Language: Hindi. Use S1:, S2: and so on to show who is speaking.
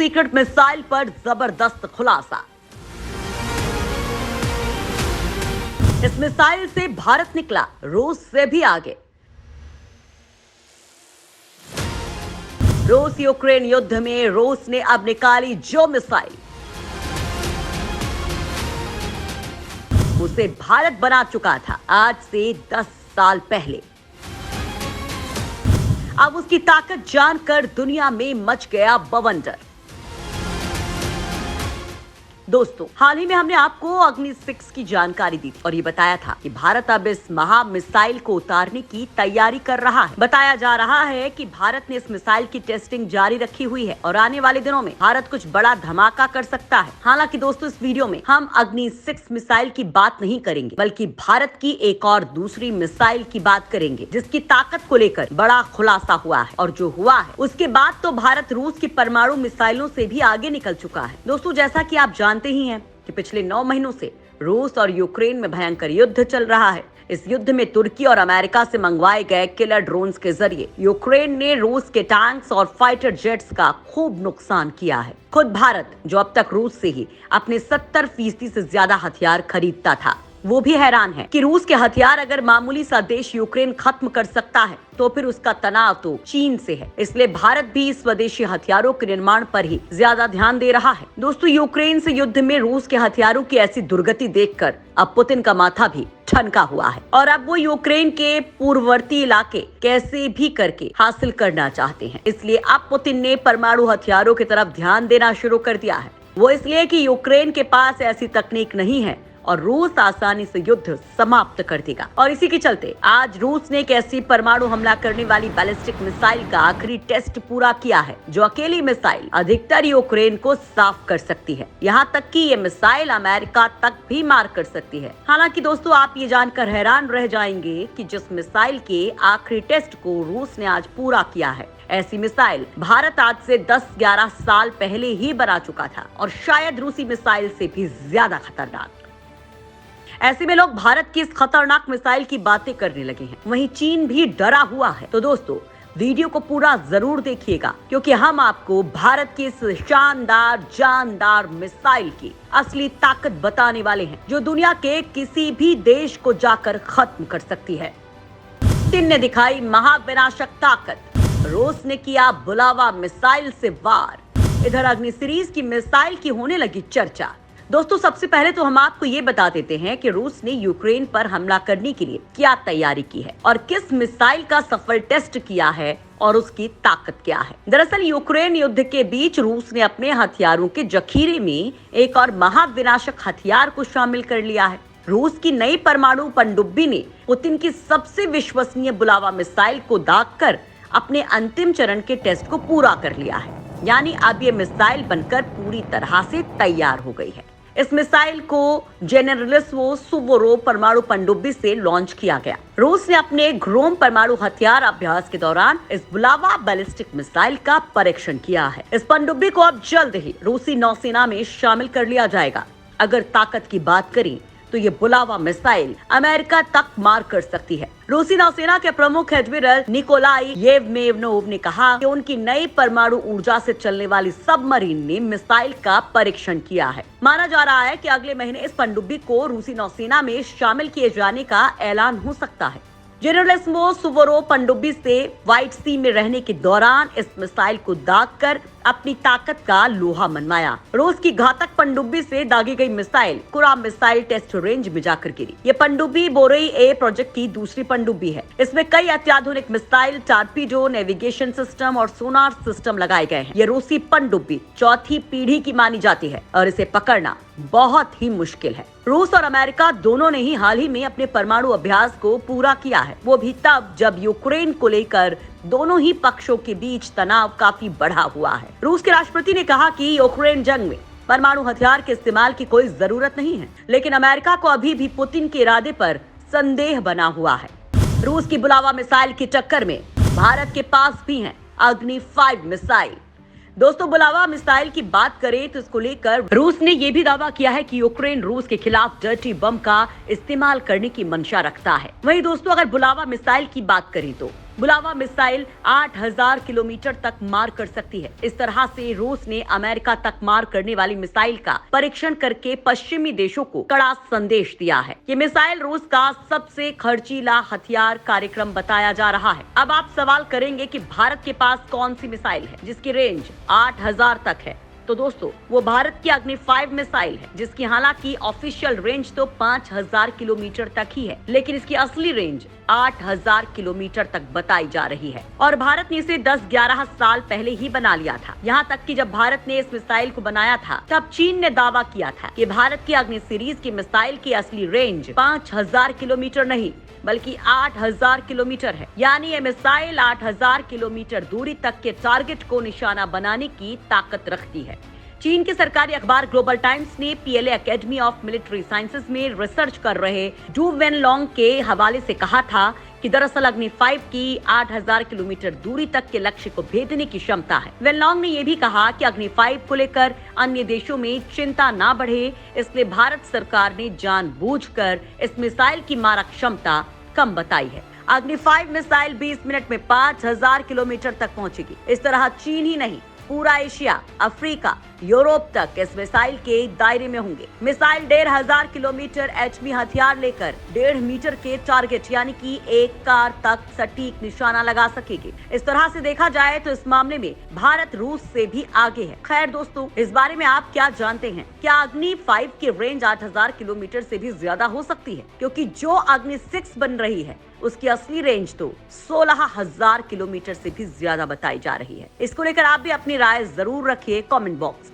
S1: सीक्रेट मिसाइल पर जबरदस्त खुलासा। इस मिसाइल से भारत निकला रूस से भी आगे। रूस यूक्रेन युद्ध में रूस ने अब निकाली जो मिसाइल, उसे भारत बना चुका था आज से 10 साल पहले। अब उसकी ताकत जानकर दुनिया में मच गया बवंडर। दोस्तों, हाल ही में हमने आपको अग्नि 6 की जानकारी दी और ये बताया था कि भारत अब इस महा मिसाइल को उतारने की तैयारी कर रहा है। बताया जा रहा है कि भारत ने इस मिसाइल की टेस्टिंग जारी रखी हुई है और आने वाले दिनों में भारत कुछ बड़ा धमाका कर सकता है। हालांकि दोस्तों, इस वीडियो में हम अग्नि 6 मिसाइल की बात नहीं करेंगे, बल्कि भारत की एक और दूसरी मिसाइल की बात करेंगे, जिसकी ताकत को लेकर बड़ा खुलासा हुआ है। और जो हुआ है उसके बाद तो भारत रूस की परमाणु मिसाइलों से भी आगे निकल चुका है। दोस्तों, जैसा कि आप जानते ही हैं कि पिछले 9 महीनों से रूस और यूक्रेन में भयंकर युद्ध चल रहा है। इस युद्ध में तुर्की और अमेरिका से मंगवाए गए किलर ड्रोन्स के जरिए यूक्रेन ने रूस के टैंक्स और फाइटर जेट्स का खूब नुकसान किया है। खुद भारत, जो अब तक रूस से ही अपने 70% से ज्यादा हथियार खरीदता था, वो भी हैरान है कि रूस के हथियार अगर मामूली सा देश यूक्रेन खत्म कर सकता है तो फिर उसका तनाव तो चीन से है। इसलिए भारत भी स्वदेशी हथियारों के निर्माण पर ही ज्यादा ध्यान दे रहा है। दोस्तों, यूक्रेन से युद्ध में रूस के हथियारों की ऐसी दुर्गति देखकर अब पुतिन का माथा भी ठनका हुआ है और अब वो यूक्रेन के पूर्ववर्ती इलाके कैसे भी करके हासिल करना चाहते हैं। इसलिए अब पुतिन ने परमाणु हथियारों की तरफ ध्यान देना शुरू कर दिया है। वो इसलिए कि यूक्रेन के पास ऐसी तकनीक नहीं है और रूस आसानी से युद्ध समाप्त कर देगा। और इसी के चलते आज रूस ने एक ऐसी परमाणु हमला करने वाली बैलिस्टिक मिसाइल का आखिरी टेस्ट पूरा किया है, जो अकेली मिसाइल अधिकतर यूक्रेन को साफ कर सकती है। यहाँ तक कि ये मिसाइल अमेरिका तक भी मार कर सकती है। हालांकि दोस्तों, आप ये जानकर हैरान रह जाएंगे कि जिस मिसाइल के आखिरी टेस्ट को रूस ने आज पूरा किया है, ऐसी मिसाइल भारत आज से 10-11 साल पहले ही बना चुका था और शायद रूसी मिसाइल से भी ज्यादा खतरनाक। ऐसे में लोग भारत की इस खतरनाक मिसाइल की बातें करने लगे हैं। वहीं चीन भी डरा हुआ है। तो दोस्तों, वीडियो को पूरा जरूर देखिएगा, क्योंकि हम आपको भारत की इस शानदार जानदार मिसाइल की असली ताकत बताने वाले हैं, जो दुनिया के किसी भी देश को जाकर खत्म कर सकती है। चीन ने दिखाई महाविनाशक ताकत, रूस ने किया बुलावा मिसाइल से वार। इधर अग्नि सीरीज की मिसाइल की होने लगी चर्चा। दोस्तों, सबसे पहले तो हम आपको ये बता देते हैं कि रूस ने यूक्रेन पर हमला करने के लिए क्या तैयारी की है और किस मिसाइल का सफल टेस्ट किया है और उसकी ताकत क्या है। दरअसल यूक्रेन युद्ध के बीच रूस ने अपने हथियारों के जखीरे में एक और महाविनाशक हथियार को शामिल कर लिया है। रूस की नई परमाणु पनडुब्बी ने पुतिन की सबसे विश्वसनीय बुलावा मिसाइल को दागकर अपने अंतिम चरण के टेस्ट को पूरा कर लिया है। यानी अब ये मिसाइल बनकर पूरी तरह से तैयार हो गई है। इस मिसाइल को जेनेरलिस्वो सुवोरोव परमाणु पनडुब्बी से लॉन्च किया गया। रूस ने अपने ग्रोम परमाणु हथियार अभ्यास के दौरान इस बुलावा बैलिस्टिक मिसाइल का परीक्षण किया है। इस पनडुब्बी को अब जल्द ही रूसी नौसेना में शामिल कर लिया जाएगा। अगर ताकत की बात करें तो ये बुलावा मिसाइल अमेरिका तक मार कर सकती है। रूसी नौसेना के प्रमुख एडमिरल निकोलाई येवमेवनोव ने कहा कि उनकी नई परमाणु ऊर्जा से चलने वाली सबमरीन ने मिसाइल का परीक्षण किया है। माना जा रहा है कि अगले महीने इस पनडुब्बी को रूसी नौसेना में शामिल किए जाने का ऐलान हो सकता है। जेनेरलिस्वो सुवोरोव पनडुब्बी से व्हाइट सी में रहने के दौरान इस मिसाइल को दागकर अपनी ताकत का लोहा मनवाया। रूस की घातक पनडुब्बी से दागी गई मिसाइल कुराम मिसाइल टेस्ट रेंज में जाकर गिरी। ये पनडुब्बी बोरेई ए प्रोजेक्ट की दूसरी पनडुब्बी है। इसमें कई अत्याधुनिक मिसाइल, टारपीडो, नेविगेशन सिस्टम और सोनार सिस्टम लगाए गए हैं। ये रूसी पनडुब्बी चौथी पीढ़ी की मानी जाती है और इसे पकड़ना बहुत ही मुश्किल है। रूस और अमेरिका दोनों ने ही हाल ही में अपने परमाणु अभ्यास को पूरा किया है, वो भी तब जब यूक्रेन को लेकर दोनों ही पक्षों के बीच तनाव काफी बढ़ा हुआ है। रूस के राष्ट्रपति ने कहा कि यूक्रेन जंग में परमाणु हथियार के इस्तेमाल की कोई जरूरत नहीं है, लेकिन अमेरिका को अभी भी पुतिन के इरादे पर संदेह बना हुआ है। रूस की बुलावा मिसाइल की टक्कर में भारत के पास भी है अग्नि 5 मिसाइल। दोस्तों, बुलावा मिसाइल की बात करें तो इसको लेकर रूस ने यह भी दावा किया है कि यूक्रेन रूस के खिलाफ डर्टी बम का इस्तेमाल करने की मंशा रखता है। वहीं दोस्तों, अगर बुलावा मिसाइल की बात करें तो बुलावा मिसाइल 8000 किलोमीटर तक मार कर सकती है। इस तरह से रूस ने अमेरिका तक मार करने वाली मिसाइल का परीक्षण करके पश्चिमी देशों को कड़ा संदेश दिया है। ये मिसाइल रूस का सबसे खर्चीला हथियार कार्यक्रम बताया जा रहा है। अब आप सवाल करेंगे कि भारत के पास कौन सी मिसाइल है जिसकी रेंज 8000 तक है। तो दोस्तों, वो भारत की अग्नि 5 मिसाइल है, जिसकी हालांकि ऑफिशियल रेंज तो 5000 किलोमीटर तक ही है, लेकिन इसकी असली रेंज 8000 किलोमीटर तक बताई जा रही है। और भारत ने इसे 10-11 साल पहले ही बना लिया था। यहाँ तक कि जब भारत ने इस मिसाइल को बनाया था, तब चीन ने दावा किया था कि भारत की अग्नि सीरीज की मिसाइल की असली रेंज 5000 किलोमीटर नहीं बल्कि 8000 किलोमीटर है। यानी ये मिसाइल 8000 किलोमीटर दूरी तक के टारगेट को निशाना बनाने की ताकत रखती है। चीन के सरकारी अखबार ग्लोबल टाइम्स ने PLA academy of military sciences में रिसर्च कर रहे डू वेनलॉन्ग के हवाले से कहा था कि दरअसल अग्नि 5 की 8000 किलोमीटर दूरी तक के लक्ष्य को भेदने की क्षमता है। वेनलॉन्ग ने यह भी कहा कि अग्नि 5 को लेकर अन्य देशों में चिंता ना बढ़े, इसलिए भारत सरकार ने जानबूझकर इस मिसाइल की मारक क्षमता कम बताई है। अग्नि 5 मिसाइल 20 मिनट में 5000 किलोमीटर तक पहुंचेगी। इस तरह चीन ही नहीं, पूरा एशिया, अफ्रीका, यूरोप तक इस मिसाइल के दायरे में होंगे। मिसाइल 1500 किलोमीटर एचमी हथियार लेकर 1.5 मीटर के टारगेट यानी कि एक कार तक सटीक निशाना लगा सकेगी। इस तरह से देखा जाए तो इस मामले में भारत रूस से भी आगे है। खैर दोस्तों, इस बारे में आप क्या जानते हैं? क्या अग्नि 5 की रेंज 8000 किलोमीटर से भी ज्यादा हो सकती है? क्योंकि जो अग्नि 6 बन रही है उसकी असली रेंज तो 16000 किलोमीटर से भी ज्यादा बताई जा रही है। इसको लेकर आप भी अपनी राय जरूर रखिए कमेंट बॉक्स में।